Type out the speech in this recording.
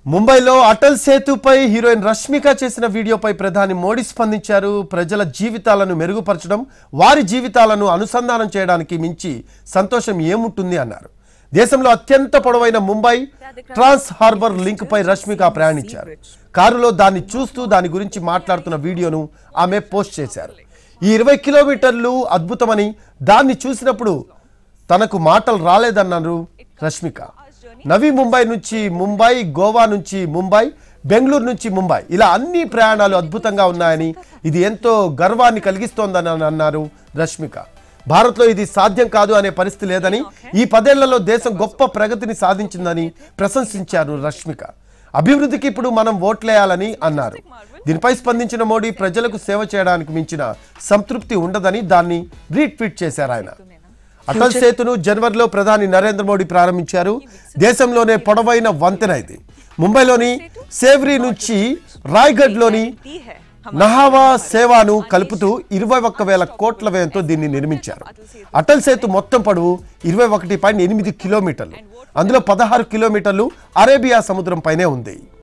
ముంబైలో అటల్ సేతుపై హీరోయిన్ రష్మిక చేసిన వీడియోపై ప్రధాని మోడీ స్పందించారు. ప్రజల జీవితాలను మెరుగుపరచడం, వారి జీవితాలను అనుసంధానం చేయడానికి మించి సంతోషం ఏముంటుంది అన్నారు. దేశంలో అత్యంత పొడవైన ముంబై ట్రాన్స్ హార్బర్ లింక్ పై రష్మిక ప్రయాణించారు. కారులో దాన్ని చూస్తూ దాని గురించి మాట్లాడుతున్న వీడియోను ఆమె పోస్ట్ చేశారు. ఈ 20 కిలోమీటర్లు అద్భుతమని, దాన్ని చూసినప్పుడు తనకు మాటలు రాలేదన్నారు రష్మిక. నవీ ముంబై నుంచి ముంబై, గోవా నుంచి ముంబై, బెంగళూరు నుంచి ముంబై, ఇలా అన్ని ప్రయాణాలు అద్భుతంగా ఉన్నాయని, ఇది ఎంతో గర్వాన్ని కలిగిస్తోందని అన్నారు రష్మిక. భారత్లో ఇది సాధ్యం కాదు అనే పరిస్థితి లేదని, ఈ 10 ఏళ్లలో దేశం గొప్ప ప్రగతిని సాధించిందని ప్రశంసించారు రష్మిక. అభివృద్ధికి ఇప్పుడు మనం ఓట్లేయాలని అన్నారు. దీనిపై స్పందించిన మోడీ, ప్రజలకు సేవ చేయడానికి మించిన సంతృప్తి ఉండదని దాన్ని రీట్వీట్ చేశారు ఆయన. అటల్ సేతును జనవరిలో ప్రధాని నరేంద్ర మోడీ ప్రారంభించారు. దేశంలోనే పొడవైన వంతెన ఇది. ముంబైలోని సేవ్రీ నుంచి రాయ్గఢ్లోని నహావా సేవాను కలుపుతూ 21,000 కోట్ల వ్యయంతో దీన్ని నిర్మించారు. అటల్ సేతు మొత్తం పొడవు 21.8 కిలోమీటర్లు. అందులో 16 కిలోమీటర్లు అరేబియా సముద్రం పైనే ఉంది.